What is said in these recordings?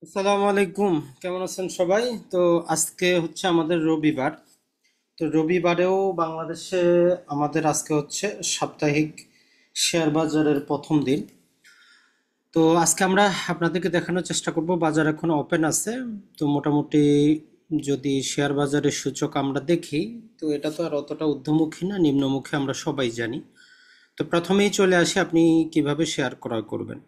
আসসালামু আলাইকুম। কেমন আছেন সবাই? তো আজকে হচ্ছে আমাদের রবিবার। তো রবিবারেও বাংলাদেশে আমাদের আজকে হচ্ছে সাপ্তাহিক শেয়ার বাজারের প্রথম দিন। তো আজকে আমরা আপনাদেরকে দেখানোর চেষ্টা করব বাজার এখন ওপেন আছে। তো মোটামুটি যদি শেয়ার বাজারের সূচক আমরা দেখি, তো এটা তো আর অতটা ঊর্ধ্বমুখী না, নিম্নমুখী আমরা সবাই জানি। তো প্রথমেই চলে আসি আপনি কিভাবে শেয়ার ক্রয় করবেন।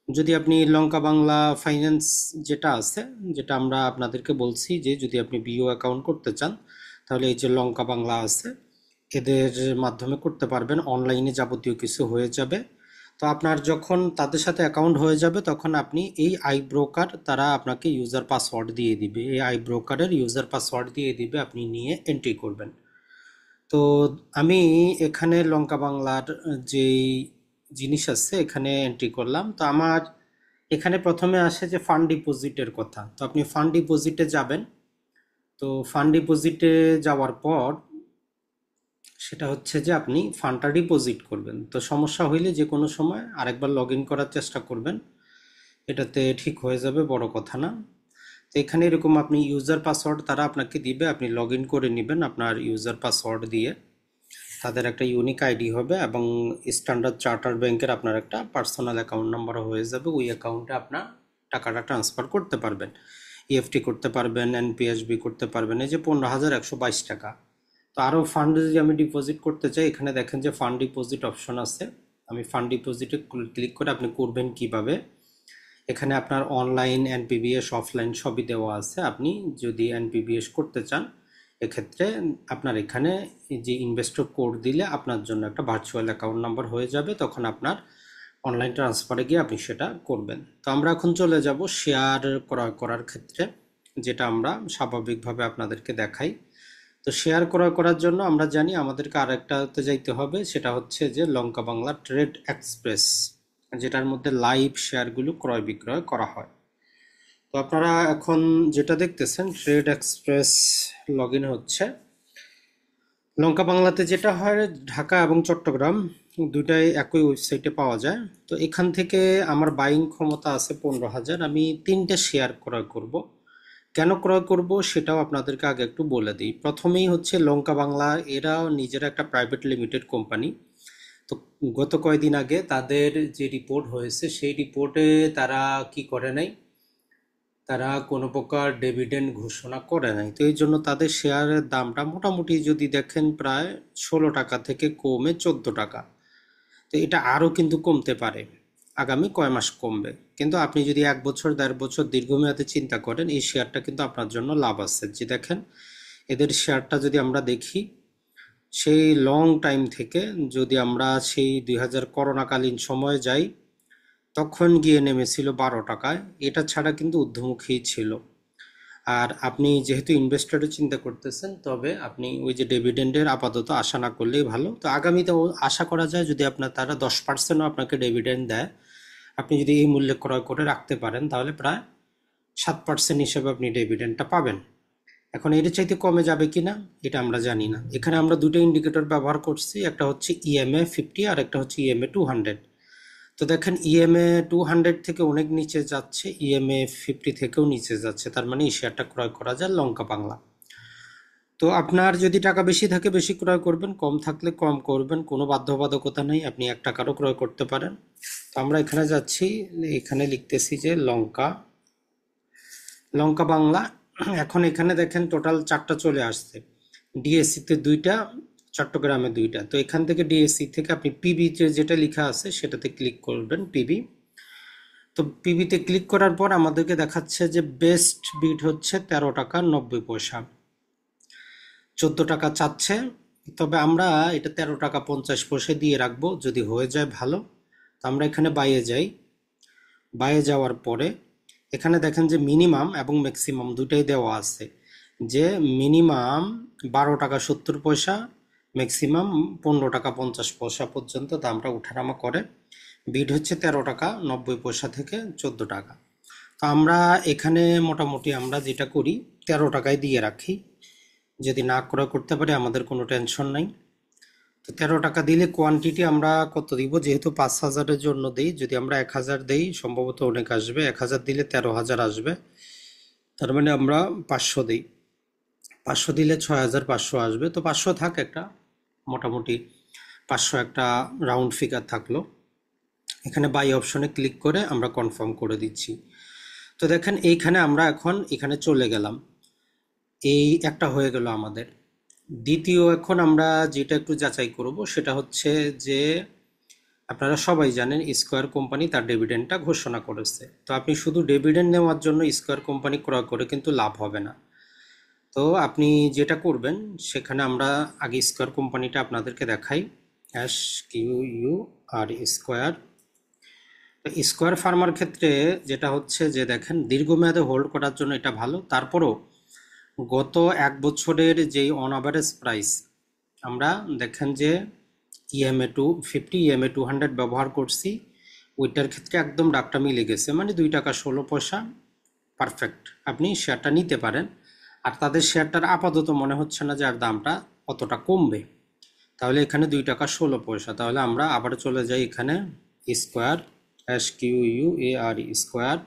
যদি আপনি লঙ্কা বাংলা ফাইন্যান্স যেটা আছে, যেটা আমরা আপনাদেরকে বলছি যে যদি আপনি বিও অ্যাকাউন্ট করতে চান, তাহলে এই যে লঙ্কা বাংলা আছে, এদের মাধ্যমে করতে পারবেন। অনলাইনে যাবতীয় কিছু হয়ে যাবে। তো আপনার যখন তাদের সাথে অ্যাকাউন্ট হয়ে যাবে, তখন আপনি এই আই ব্রোকার, তারা আপনাকে ইউজার পাসওয়ার্ড দিয়ে দিবে। এই আই ব্রোকারের ইউজার পাসওয়ার্ড দিয়ে দিবে, আপনি নিয়ে এন্ট্রি করবেন। তো আমি এখানে লঙ্কা বাংলার যেই জিনিস আছে এখানে এন্ট্রি করলাম। তো আমার এখানে প্রথমে আসে যে ফান্ড ডিপোজিটের কথা। তো আপনি ফান্ড ডিপোজিটে যাবেন। তো ফান্ড ডিপোজিটে যাওয়ার পর সেটা হচ্ছে যে আপনি ফান্ডটা ডিপোজিট করবেন। তো সমস্যা হইলে যে কোনো সময় আরেকবার লগ ইন করার চেষ্টা করবেন, এটাতে ঠিক হয়ে যাবে, বড় কথা না। তো এখানে এরকম আপনি ইউজার পাসওয়ার্ড তারা আপনাকে দিবে, আপনি লগ ইন করে নেবেন আপনার ইউজার পাসওয়ার্ড দিয়ে। তাদের একটা ইউনিক আইডি হবে এবং স্ট্যান্ডার্ড চার্টার ব্যাংকের আপনার একটা পার্সোনাল অ্যাকাউন্ট নাম্বারও হয়ে যাবে। ওই অ্যাকাউন্টে আপনার টাকাটা ট্রান্সফার করতে পারবেন, ইএফটি করতে পারবেন, এনপিএসবি করতে পারবেন। এই যে 15,122 টাকা। তো আরও ফান্ড যদি আমি ডিপোজিট করতে চাই, এখানে দেখেন যে ফান্ড ডিপোজিট অপশন আছে। আমি ফান্ড ডিপোজিটে ক্লিক করে আপনি করবেন কিভাবে। এখানে আপনার অনলাইন, এনপিবিএস, অফলাইন সবই দেওয়া আছে। আপনি যদি এনপিবিএস করতে চান, এক্ষেত্রে আপনার এখানে যে ইনভেস্টর কোড দিলে আপনার জন্য একটা ভার্চুয়াল অ্যাকাউন্ট নাম্বার হয়ে যাবে। তখন আপনার অনলাইন ট্রান্সফারে গিয়ে আপনি সেটা করবেন। তো আমরা এখন চলে যাব শেয়ার ক্রয় করার ক্ষেত্রে, যেটা আমরা স্বাভাবিকভাবে আপনাদেরকে দেখাই। তো শেয়ার ক্রয় করার জন্য আমরা জানি আমাদেরকে আরেকটাতে যাইতে হবে, সেটা হচ্ছে যে লঙ্কা বাংলা ট্রেড এক্সপ্রেস, যেটার মধ্যে লাইভ শেয়ারগুলো ক্রয় বিক্রয় করা হয়। তো আপনারা এখন যেটা দেখতেছেন ট্রেড এক্সপ্রেস লগ ইন হচ্ছে। লঙ্কা বাংলাতে যেটা হয়, ঢাকা এবং চট্টগ্রাম দুটাই একই ওয়েবসাইটে পাওয়া যায়। তো এখান থেকে আমার বাইং ক্ষমতা আছে 15,000। আমি 3টে শেয়ার ক্রয় করব। কেন ক্রয় করব সেটাও আপনাদেরকে আগে একটু বলে দিই। প্রথমেই হচ্ছে লঙ্কা বাংলা, এরা নিজেরা একটা প্রাইভেট লিমিটেড কোম্পানি। তো গত কয়েকদিন আগে তাদের যে রিপোর্ট হয়েছে, সেই রিপোর্টে তারা কি করে নাই, তারা কোনো প্রকার ডিভিডেন্ড ঘোষণা করে নাই। তো এই জন্য তাদের শেয়ারের দামটা মোটামুটি যদি দেখেন প্রায় 16 টাকা থেকে কমে 14 টাকা। তো এটা আরও কিন্তু কমতে পারে, আগামী কয় মাস কমবে। কিন্তু আপনি যদি 1 বছর 1.5 বছর দীর্ঘমেয়াদে চিন্তা করেন, এই শেয়ারটা কিন্তু আপনার জন্য লাভ আছে। যে দেখেন এদের শেয়ারটা যদি আমরা দেখি, সেই লং টাইম থেকে, যদি আমরা সেই 2000 করোনাকালীন সময়ে যাই, তখন গিয়ে নেমেছিল 12 টাকায়। এটা ছাড়া কিন্তু ঊর্ধ্বমুখী ছিল। আর আপনি যেহেতু ইনভেস্টরের চিন্তা করতেছেন, তবে আপনি ওই যে ডিভিডেন্ডের আপাতত আশা না করলেই ভালো। তো আগামীতেও আশা করা যায় যদি আপনার তারা 10%ও আপনাকে ডিভিডেন্ড দেয়, আপনি যদি এই মূল্যে ক্রয় করে রাখতে পারেন, তাহলে প্রায় 7% হিসেবে আপনি ডিভিডেন্ডটা পাবেন। এখন এর চাইতে কমে যাবে কি না এটা আমরা জানি না। এখানে আমরা দুটো ইন্ডিকেটর ব্যবহার করছি, একটা হচ্ছে EMA 50 আর একটা হচ্ছে EMA 200। তো দেখেন EMA 200 থেকে অনেক নিচে যাচ্ছে, EMA 50 থেকেও নিচে যাচ্ছে। তার মানে এই শেয়ারটা ক্রয় করা যায় লঙ্কা বাংলা। তো আপনার যদি টাকা বেশি থাকে বেশি ক্রয় করবেন, কম থাকলে কম করবেন, কোনো বাধ্যবাধকতা নেই, আপনি 1 টাকারও ক্রয় করতে পারেন। তো আমরা এখানে যাচ্ছি, এখানে লিখতেছি যে লঙ্কা লঙ্কা বাংলা। এখন এখানে দেখেন টোটাল 4টা চলে আসছে, ডিএসসিতে 2টা, চট্টগ্রামে 2টা। তো এখান থেকে ডিএসসি থেকে আপনি পিবি যেটা লেখা আছে সেটাতে ক্লিক করবেন, পিবি। তো পিবিতে ক্লিক করার পর আমাদেরকে দেখাচ্ছে যে বেস্ট বিড হচ্ছে 13 টাকা 90 পয়সা, 14 টাকা চাচ্ছে। তবে আমরা এটা 13 টাকা 50 পয়সা দিয়ে রাখবো, যদি হয়ে যায় ভালো। তো আমরা এখানে বাইয়ে যাই। বাইয়ে যাওয়ার পরে এখানে দেখেন যে মিনিমাম এবং ম্যাক্সিমাম দুটাই দেওয়া আছে। যে মিনিমাম 12 টাকা 70 পয়সা, ম্যাক্সিমাম 15 টাকা 50 পয়সা পর্যন্ত দামটা উঠানামা করে। বিড হচ্ছে 13 টাকা 90 পয়সা থেকে 14 টাকা। তো আমরা এখানে মোটামুটি আমরা যেটা করি 13 টাকায় দিয়ে রাখি। যদি না ক্রয় করতে পারি আমাদের কোনো টেনশন নাই। তো 13 টাকা দিলে কোয়ান্টিটি আমরা কত দিব, যেহেতু 5,000-এর জন্য দিই, যদি আমরা 1,000 দেই সম্ভবত অনেক আসবে, 1,000 দিলে 13,000 আসবে, তার মানে আমরা 500 দিই, 500 দিলে 6,500 আসবে, তো 500 থাক একটা, মোটামুটি 500 একটা রাউন্ড ফিগার থাকলো। এখানে বাই অপশনে ক্লিক করে আমরা কনফার্ম করে দিচ্ছি। তো দেখেন এইখানে আমরা এখন এখানে চলে গেলাম, এই একটা হয়ে গেল আমাদের। দ্বিতীয় এখন আমরা যেটা একটু যাচাই করব সেটা হচ্ছে যে আপনারা সবাই জানেন স্কয়ার কোম্পানি তার ডিভিডেন্ডটা ঘোষণা করেছে। তো আপনি শুধু ডিভিডেন্ড নেওয়ার জন্য স্কয়ার কোম্পানি ক্রয় করে কিন্তু লাভ হবে না। তো আপনি যেটা করবেন, সেখানে আমরা আগে স্কয়ার কোম্পানিটা আপনাদেরকে দেখাই, SQUR স্কয়ার। তো স্কয়ার ফার্মার ক্ষেত্রে যেটা হচ্ছে যে দেখেন দীর্ঘমেয়াদে হোল্ড করার জন্য এটা ভালো। তারপরও গত 1 বছরের যেই অন অ্যাভারেজ প্রাইস, আমরা দেখেন যে EMA 250 EMA 200 ব্যবহার করছি, ওইটার ক্ষেত্রে একদম ডাকটা মিলে গেছে, মানে 2 টাকা 16 পয়সা পারফেক্ট আপনি শেয়ারটা নিতে পারেন। আর তাদের শেয়ারটার আপাতত মনে হচ্ছে না যে আর দামটা অতটা কমবে, তাহলে এখানে 2 টাকা 16 পয়সা। তাহলে আমরা আবার চলে যাই এখানে স্কয়ার, SQUAR স্কয়ার।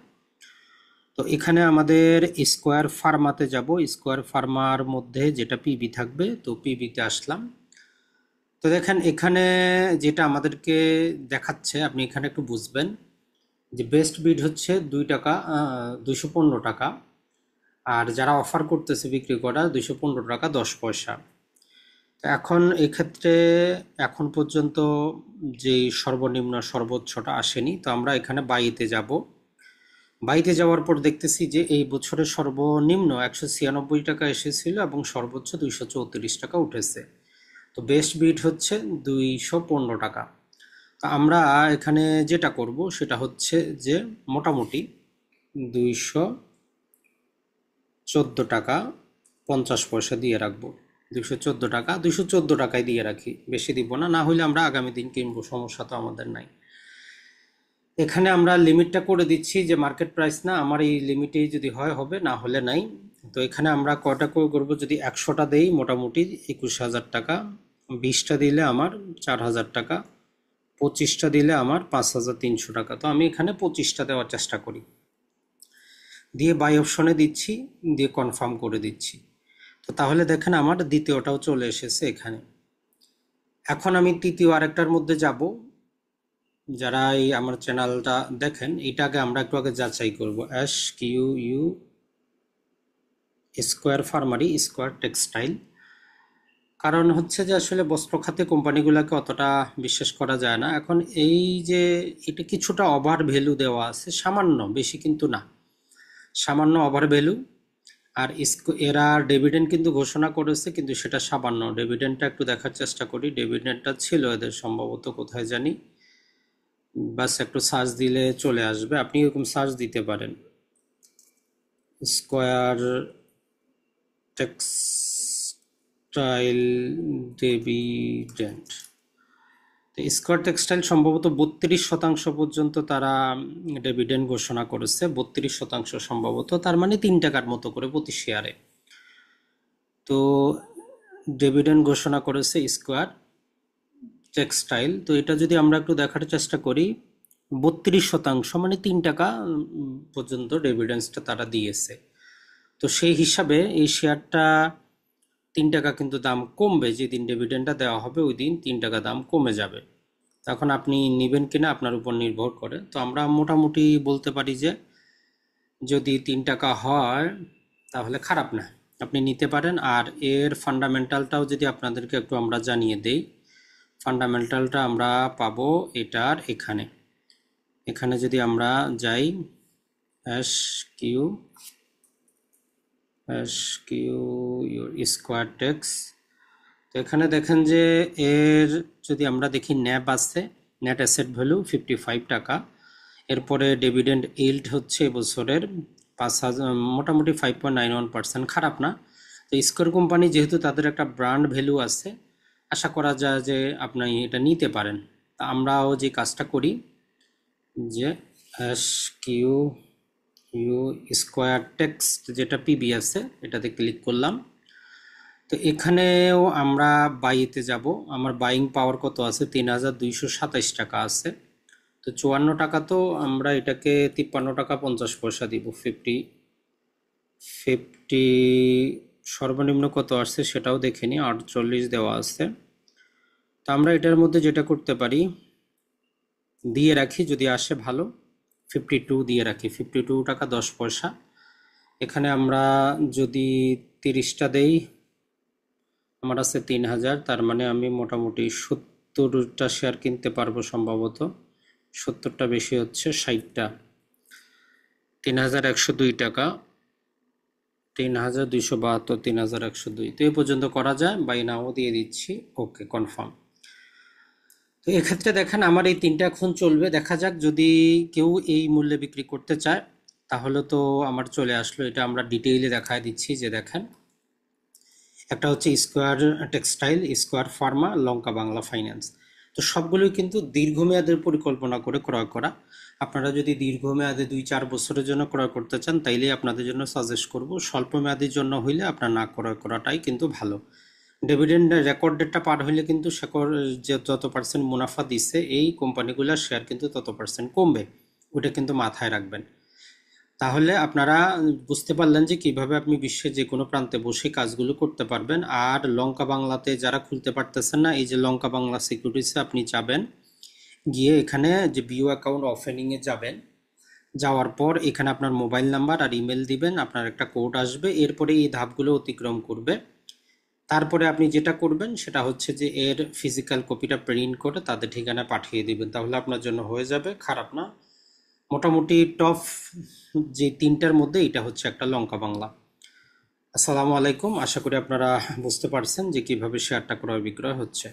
তো এখানে আমাদের স্কয়ার ফার্মাতে যাব, স্কয়ার ফার্মার মধ্যে যেটা পিবি থাকবে, তো পিবিতে আসলাম। তো দেখেন এখানে যেটা আমাদেরকে দেখাচ্ছে, আপনি এখানে একটু বুঝবেন যে বেস্ট বিড হচ্ছে 215 টাকা, আর যারা অফার করতেছে বিক্রি করা 215 টাকা 10 পয়সা। তো এখন এক্ষেত্রে এখন পর্যন্ত যে সর্বনিম্ন সর্বোচ্চটা আসেনি, তো আমরা এখানে বাইতে যাব। বাইতে যাওয়ার পর দেখতেছি যে এই বছরের সর্বনিম্ন 196 টাকা এসেছিল এবং সর্বোচ্চ 234 টাকা উঠেছে। তো বেস্ট বিড হচ্ছে 215 টাকা। তো আমরা এখানে যেটা করব সেটা হচ্ছে যে মোটামুটি 214 টাকা 50 পয়সা দিয়ে রাখবো। 214 টাকা 214 টাকায় দিয়ে রাখি, বেশি দিব না, না হলে আমরা আগামী দিন কিনবো, সমস্যা তো আমাদের নাই। এখানে আমরা লিমিটটা করে দিচ্ছি যে মার্কেট প্রাইস না, আমার এই লিমিটেই যদি হয় হবে, না হলে নাই। তো এখানে আমরা কয়টা করে করবো, যদি 100টা দেই মোটামুটি 21,000 টাকা, 20টা দিলে আমার 4,000 টাকা, 25টা দিলে আমার 5,300 টাকা। তো আমি এখানে 25টা দেওয়ার চেষ্টা করি, দিয়ে বাই অপশনে দিচ্ছি, দিয়ে কনফার্ম করে দিচ্ছি। তো তাহলে দেখেন আমার দ্বিতীয়টাও চলে এসেছে এখানে। এখন আমি তৃতীয় আরেকটার মধ্যে যাব। যারা এই আমার চ্যানেলটা দেখেন, এটাকে আমরা একটু আগে যাচাই করব, SQU স্কয়ার ফার্মারি স্কয়ার টেক্সটাইল। কারণ হচ্ছে যে আসলে বস্ত্র খাতে কোম্পানিগুলোকে অতটা বিশ্বাস করা যায় না। এখন এই যে এটা কিছুটা ওভার ভ্যালু দেওয়া আছে, সামান্য, বেশি কিন্তু না, সামান্য ওভার ভ্যালু। আর এরা ডিভিডেন্ড কিন্তু ঘোষণা করেছে, কিন্তু সেটা সামান্য। ডিভিডেন্ডটা একটু দেখার চেষ্টা করি, ডিভিডেন্ডটা ছিল এদের সম্ভবত কোথায় জানি, বাস একটু সার্চ দিলে চলে আসবে, আপনি এরকম সার্চ দিতে পারেন স্কয়ার টেক্সটাইল ডিভিডেন্ড। তো স্কয়ার টেক্সটাইল সম্ভবত 32% পর্যন্ত তারা ডিভিডেন্ড ঘোষণা করেছে, 32% সম্ভবত, তার মানে 3 টাকার মতো করে প্রতি শেয়ারে। তো ডিভিডেন্ড ঘোষণা করেছে স্কয়ার টেক্সটাইল। তো এটা যদি আমরা একটু দেখার চেষ্টা করি, 32% মানে 3 টাকা পর্যন্ত ডিভিডেন্ডসটা তারা দিয়েছে। তো সেই হিসাবে এই শেয়ারটা 3 টাকা কিন্তু দাম কমবে, যেদিন ডিভিডেন্ডটা দেওয়া হবে ওই দিন 3 টাকা দাম কমে যাবে। তখন আপনি নেবেন কিনা আপনার উপর নির্ভর করে। তো আমরা মোটামুটি বলতে পারি যে যদি 3 টাকা হয় তাহলে খারাপ না, আপনি নিতে পারেন। আর এর ফান্ডামেন্টালটাও যদি আপনাদেরকে একটু আমরা জানিয়ে দেই, ফান্ডামেন্টালটা আমরা পাবো এটার এখানে। এখানে যদি আমরা যাই SQ স্কয়ার টেক্স, তো এখানে দেখেন যে এর যদি আমরা দেখি ন্যাব আছে, নেট অ্যাসেট ভ্যালু 55 টাকা। এরপরে ডিভিডেন্ড ইল্ড হচ্ছে এবছরের 5,000, মোটামুটি 5.91%, খারাপ না। তো স্কয়ার কোম্পানি যেহেতু তাদের একটা ব্র্যান্ড ভ্যালু আছে, আশা করা যায় যে আপনি এটা নিতে পারেন। তা আমরাও যে কাজটা করি যে SQU স্কয়ার টেক্সট যেটা পিবি আছে এটাতে ক্লিক করলাম, তো এখানেও আমরা বাইতে যাব। আমার বাইং পাওয়ার কত আছে? ৩,২২৭ টাকা আছে। তো ৫৪ টাকা, তো আমরা এটাকে ৫৩ টাকা ৫০ পয়সা দিব। ফিফটি ফিফটি সর্বনিম্ন কত আসছে সেটাও দেখে নিই। ৪৮ দেওয়া আছে। তো আমরা এটার মধ্যে যেটা করতে পারি, দিয়ে রাখি, যদি আসে ভালো। 52 দিয়ে রাখি, 52 টাকা ১০ পয়সা। এখানে আমরা যদি ৩০টা দেই, আমার আছে ৩,০০০, তার মানে আমি মোটামুটি ৭০টা শেয়ার কিনতে পারবো সম্ভবত। ৭০টা বেশি হচ্ছে, ৬০টা। ৩,১০২ টাকা, ৩,২৭২, ৩,১০২। তো এই পর্যন্ত করা যায়। বাই নাও দিয়ে দিচ্ছি, ওকে, কনফার্ম। তো এক্ষেত্রে দেখেন আমার এই তিনটা এখন চলবে। দেখা যাক, যদি কেউ এই মূল্যে বিক্রি করতে চায় তাহলে তো আমার চলে আসলো। এটা আমরা ডিটেইলে দেখায় দিচ্ছি, যে দেখেন, একটা হচ্ছে স্কোয়ার টেক্সটাইল, স্কোয়ার ফার্মা, লঙ্কা বাংলা ফাইন্যান্স। তো সবগুলোই কিন্তু দীর্ঘমেয়াদের পরিকল্পনা করে ক্রয় করা। আপনারা যদি দীর্ঘমেয়াদে ২-৪ বছরের জন্য ক্রয় করতে চান তাইলেই আপনাদের জন্য সাজেস্ট করব। স্বল্প মেয়াদের জন্য হইলে আপনার না ক্রয় করাটাই কিন্তু ভালো। ডিভিডেন্ড রেকর্ড ডেটটা পার হইলে কিন্তু শেকড় যে যত পার্সেন্ট মুনাফা দিচ্ছে এই কোম্পানিগুলোর শেয়ার কিন্তু তত পার্সেন্ট কমবে। ওটা কিন্তু মাথায় রাখবেন। তাহলে আপনারা বুঝতে পারলেন যে কিভাবে আপনি বিশ্বের যে কোনো প্রান্তে বসে কাজগুলো করতে পারবেন। আর লঙ্কা বাংলাতে যারা খুলতে পারতেছেন না, এই যে লঙ্কা বাংলা সিকিউরিটিসে আপনি যাবেন, গিয়ে এখানে যে ভিউ অ্যাকাউন্ট ওপেনিংয়ে যাবেন। যাওয়ার পর এখানে আপনার মোবাইল নাম্বার আর ইমেল দিবেন, আপনার একটা কোড আসবে। এরপরে এই ধাপগুলো অতিক্রম করবে। তারপরে আপনি যেটা করবেন সেটা হচ্ছে যে এর ফিজিক্যাল কপিটা প্রিন্ট করে তাদের ঠিকানায় পাঠিয়ে দিবেন। তাহলে আপনার জন্য হয়ে যাবে, খারাপ না। মোটামুটি টপ যে তিনটার মধ্যে এটা হচ্ছে একটা লঙ্কা বাংলা। আসসালামু আলাইকুম, আশা করি আপনারা বুঝতে পারছেন যে কিভাবে শেয়ারটা ক্রয় বিক্রয় হচ্ছে।